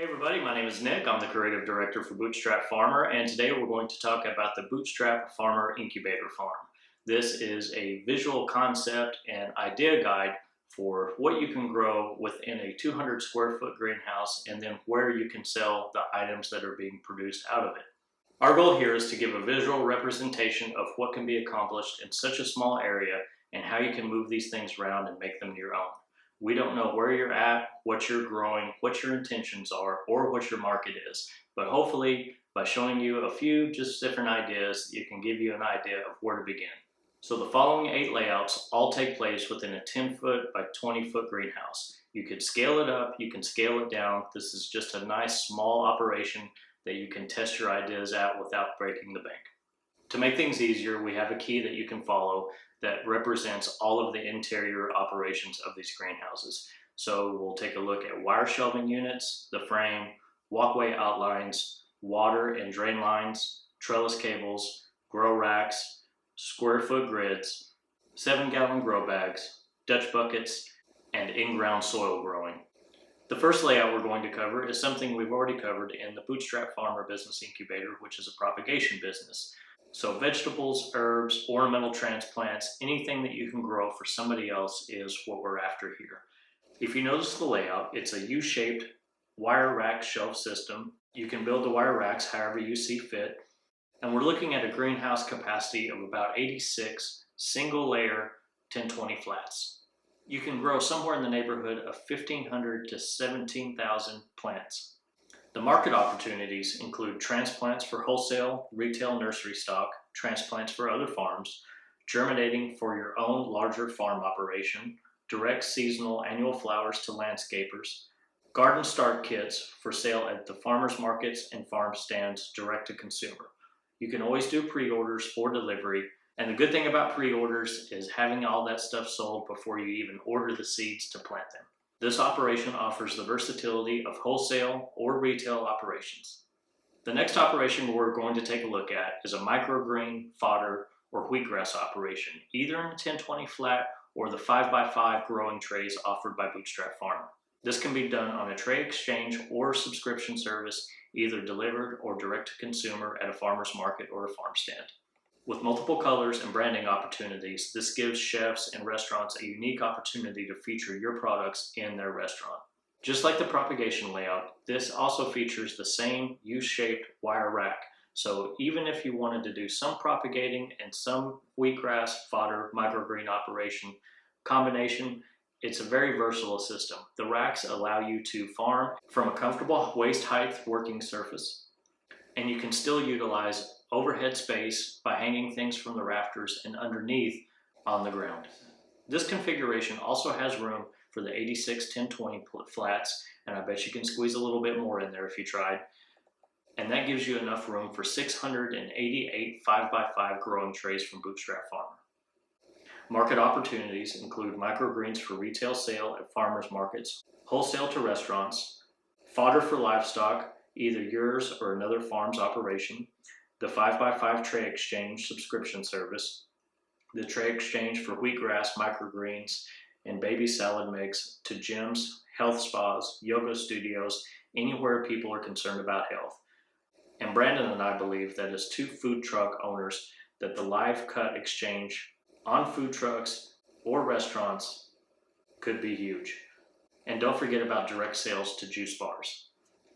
Hey everybody, my name is Nick. I'm the Creative Director for Bootstrap Farmer, and today we're going to talk about the Bootstrap Farmer Incubator Farm. This is a visual concept and idea guide for what you can grow within a 200 square foot greenhouse and then where you can sell the items that are being produced out of it. Our goal here is to give a visual representation of what can be accomplished in such a small area and how you can move these things around and make them your own. We don't know where you're at, what you're growing, what your intentions are, or what your market is. But hopefully, by showing you a few just different ideas, it can give you an idea of where to begin. So the following 8 layouts all take place within a 10 foot by 20 foot greenhouse. You can scale it up, you can scale it down. This is just a nice small operation that you can test your ideas at without breaking the bank. To make things easier, we have a key that you can follow that represents all of the interior operations of these greenhouses. So we'll take a look at wire shelving units, the frame, walkway outlines, water and drain lines, trellis cables, grow racks, square foot grids, 7-gallon grow bags, Dutch buckets, and in-ground soil growing. The first layout we're going to cover is something we've already covered in the Bootstrap Farmer Business Incubator, which is a propagation business. So vegetables, herbs, ornamental transplants, anything that you can grow for somebody else is what we're after here. If you notice the layout, it's a U-shaped wire rack shelf system. You can build the wire racks however you see fit. And we're looking at a greenhouse capacity of about 86 single layer 1020 flats. You can grow somewhere in the neighborhood of 1,500 to 17,000 plants. The market opportunities include transplants for wholesale, retail nursery stock, transplants for other farms, germinating for your own larger farm operation, direct seasonal annual flowers to landscapers, garden start kits for sale at the farmers markets and farm stands direct to consumer. You can always do pre-orders for delivery, and the good thing about pre-orders is having all that stuff sold before you even order the seeds to plant them. This operation offers the versatility of wholesale or retail operations. The next operation we're going to take a look at is a microgreen, fodder, or wheatgrass operation, either in the 1020 flat or the 5x5 growing trays offered by Bootstrap Farmer. This can be done on a tray exchange or subscription service, either delivered or direct to consumer at a farmer's market or a farm stand. With multiple colors and branding opportunities, this gives chefs and restaurants a unique opportunity to feature your products in their restaurant. Just like the propagation layout, this also features the same U-shaped wire rack. So even if you wanted to do some propagating and some wheatgrass, fodder, microgreen operation combination, it's a very versatile system. The racks allow you to farm from a comfortable waist height working surface, and you can still utilize overhead space by hanging things from the rafters and underneath on the ground. This configuration also has room for the 86 1020 flats, and I bet you can squeeze a little bit more in there if you tried. And that gives you enough room for 688 5x5 growing trays from Bootstrap Farmer. Market opportunities include microgreens for retail sale at farmers markets, wholesale to restaurants, fodder for livestock, either yours or another farm's operation, the 5x5 tray exchange subscription service, the tray exchange for wheatgrass, microgreens, and baby salad mix to gyms, health spas, yoga studios, anywhere people are concerned about health. And Brandon and I believe that as 2 food truck owners, that the live cut exchange on food trucks or restaurants could be huge. And don't forget about direct sales to juice bars.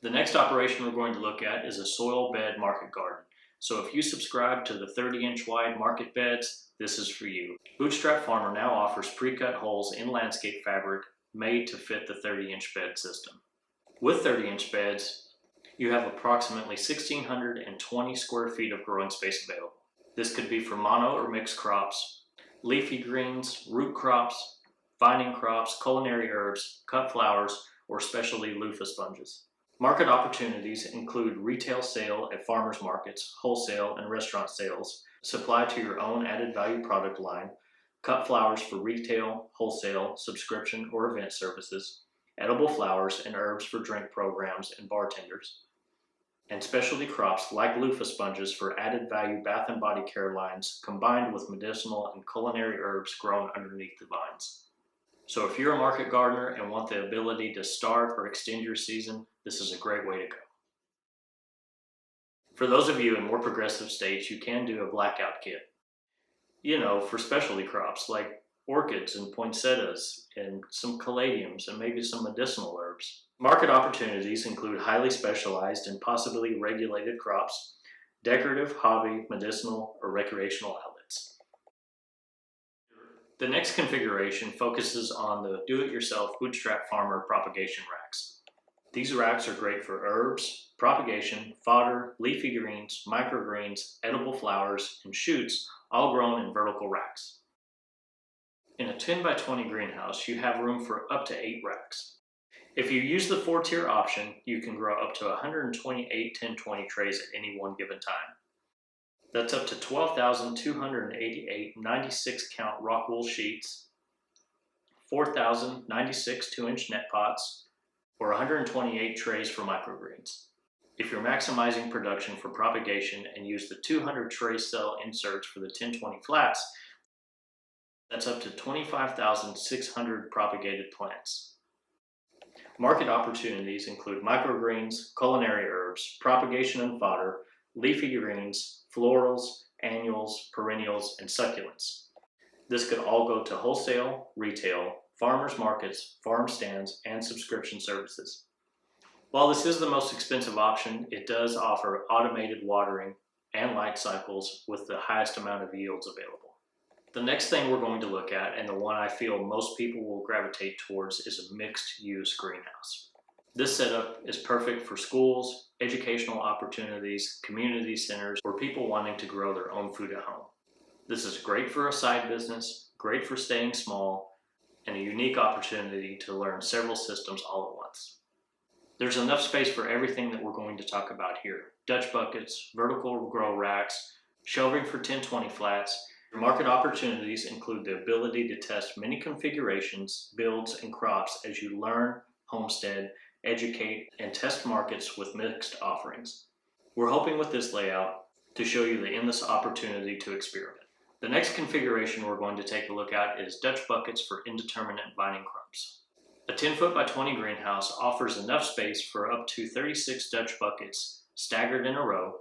The next operation we're going to look at is a soil bed market garden. So if you subscribe to the 30-inch wide market beds, this is for you. Bootstrap Farmer now offers pre-cut holes in landscape fabric made to fit the 30-inch bed system. With 30-inch beds, you have approximately 1,620 square feet of growing space available. This could be for mono or mixed crops, leafy greens, root crops, vining crops, culinary herbs, cut flowers, or specialty loofah sponges. Market opportunities include retail sale at farmers markets, wholesale and restaurant sales, supply to your own added value product line, cut flowers for retail, wholesale, subscription or event services, edible flowers and herbs for drink programs and bartenders, and specialty crops like loofah sponges for added value bath and body care lines combined with medicinal and culinary herbs grown underneath the vines. So if you're a market gardener and want the ability to start or extend your season, this is a great way to go. For those of you in more progressive states, you can do a blackout kit. For specialty crops like orchids and poinsettias and some caladiums and maybe some medicinal herbs. Market opportunities include highly specialized and possibly regulated crops, decorative, hobby, medicinal, or recreational outlets. The next configuration focuses on the do-it-yourself Bootstrap farmer propagation racks. These racks are great for herbs, propagation, fodder, leafy greens, microgreens, edible flowers, and shoots, all grown in vertical racks. In a 10 by 20 greenhouse, you have room for up to 8 racks. If you use the 4-tier option, you can grow up to 128 1020 trays at any one given time. That's up to 12,288 96 count rock wool sheets, 4,096 2-inch net pots, or 128 trays for microgreens. If you're maximizing production for propagation and use the 200 tray cell inserts for the 1020 flats, that's up to 25,600 propagated plants. Market opportunities include microgreens, culinary herbs, propagation and fodder, leafy greens, florals, annuals, perennials, and succulents. This could all go to wholesale, retail, farmers markets, farm stands, and subscription services. While this is the most expensive option, it does offer automated watering and light cycles with the highest amount of yields available. The next thing we're going to look at, and the one I feel most people will gravitate towards, is a mixed-use greenhouse. This setup is perfect for schools, educational opportunities, community centers, or people wanting to grow their own food at home. This is great for a side business, great for staying small, and a unique opportunity to learn several systems all at once. There's enough space for everything that we're going to talk about here. Dutch buckets, vertical grow racks, shelving for 1020 flats. Your market opportunities include the ability to test many configurations, builds, and crops as you learn, homestead, educate, and test markets with mixed offerings. We're hoping with this layout to show you the endless opportunity to experiment. The next configuration we're going to take a look at is Dutch buckets for indeterminate vining crops. A 10 foot by 20 greenhouse offers enough space for up to 36 Dutch buckets staggered in a row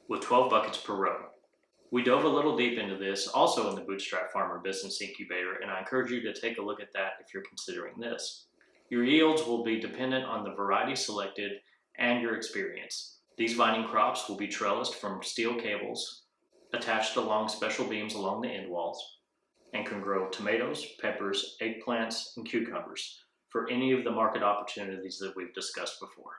with 12 buckets per row. We dove a little deep into this also in the Bootstrap Farmer Business Incubator, and I encourage you to take a look at that if you're considering this. Your yields will be dependent on the variety selected and your experience. These vining crops will be trellised from steel cables attached along special beams along the end walls and can grow tomatoes, peppers, eggplants, and cucumbers for any of the market opportunities that we've discussed before.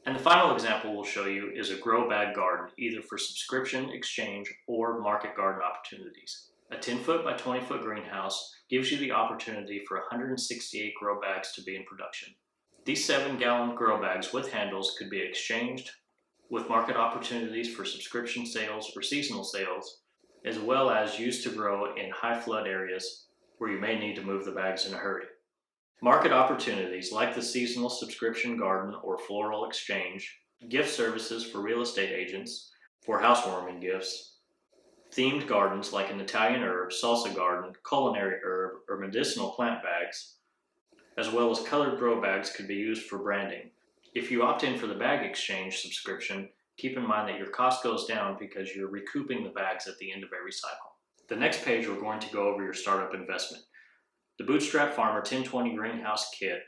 And the final example we'll show you is a grow bag garden, either for subscription, exchange, or market garden opportunities. A 10 foot by 20 foot greenhouse gives you the opportunity for 168 grow bags to be in production. These 7-gallon grow bags with handles could be exchanged with market opportunities for subscription sales or seasonal sales, as well as used to grow in high flood areas where you may need to move the bags in a hurry. Market opportunities like the seasonal subscription garden or floral exchange, gift services for real estate agents, for housewarming gifts, themed gardens like an Italian herb, salsa garden, culinary herb, or medicinal plant bags, as well as colored grow bags could be used for branding. If you opt in for the bag exchange subscription, keep in mind that your cost goes down because you're recouping the bags at the end of every cycle. The next page we're going to go over your startup investment. The Bootstrap Farmer 1020 Greenhouse Kit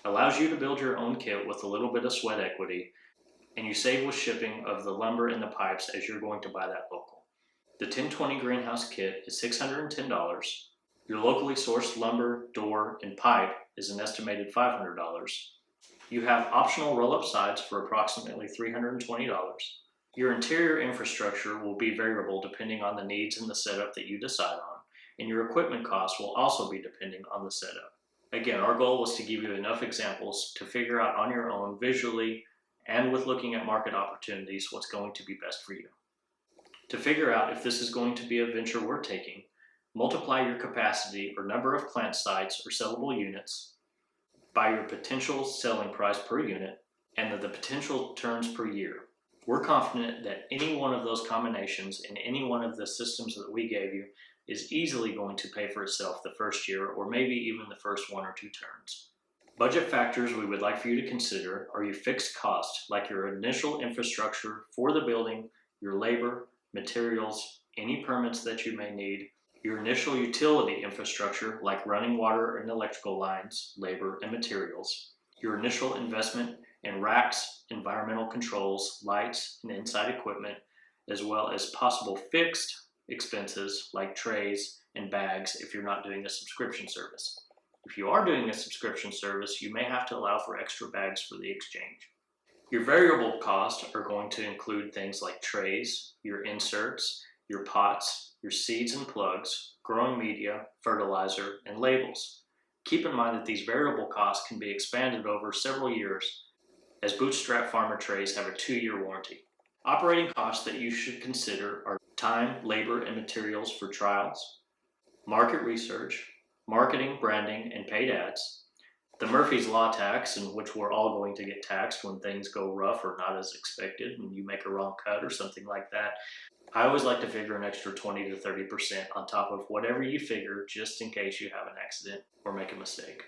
allows you to build your own kit with a little bit of sweat equity, and you save with shipping of the lumber and the pipes as you're going to buy that local. The 1020 Greenhouse Kit is $610. Your locally sourced lumber, door, and pipe is an estimated $500. You have optional roll-up sides for approximately $320. Your interior infrastructure will be variable depending on the needs and the setup that you decide on, and your equipment costs will also be depending on the setup. Again, our goal was to give you enough examples to figure out on your own visually and with looking at market opportunities what's going to be best for you. To figure out if this is going to be a venture worth taking, multiply your capacity or number of plant sites or sellable units by your potential selling price per unit and the potential turns per year. We're confident that any one of those combinations in any one of the systems that we gave you is easily going to pay for itself the first year or maybe even the first 1 or 2 turns. Budget factors we would like for you to consider are your fixed cost, like your initial infrastructure for the building, your labor, materials, any permits that you may need, your initial utility infrastructure like running water and electrical lines, labor, and materials, your initial investment in racks, environmental controls, lights, and inside equipment, as well as possible fixed expenses like trays and bags if you're not doing a subscription service. If you are doing a subscription service, you may have to allow for extra bags for the exchange. Your variable costs are going to include things like trays, your inserts, your pots, your seeds and plugs, growing media, fertilizer, and labels. Keep in mind that these variable costs can be expanded over several years, as Bootstrap Farmer trays have a 2-year warranty. Operating costs that you should consider are time, labor, and materials for trials, market research, marketing, branding, and paid ads, the Murphy's Law tax, in which we're all going to get taxed when things go rough or not as expected and you make a wrong cut or something like that. I always like to figure an extra 20 to 30% on top of whatever you figure just in case you have an accident or make a mistake.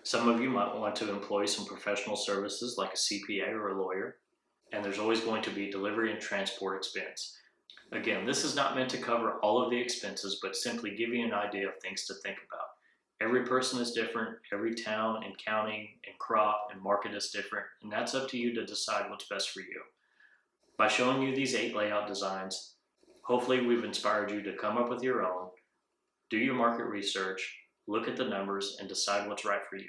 Some of you might want to employ some professional services like a CPA or a lawyer, and there's always going to be delivery and transport expense. Again, this is not meant to cover all of the expenses, but simply give you an idea of things to think about. Every person is different, every town and county and crop and market is different, and that's up to you to decide what's best for you. By showing you these 8 layout designs, hopefully we've inspired you to come up with your own, do your market research, look at the numbers, and decide what's right for you.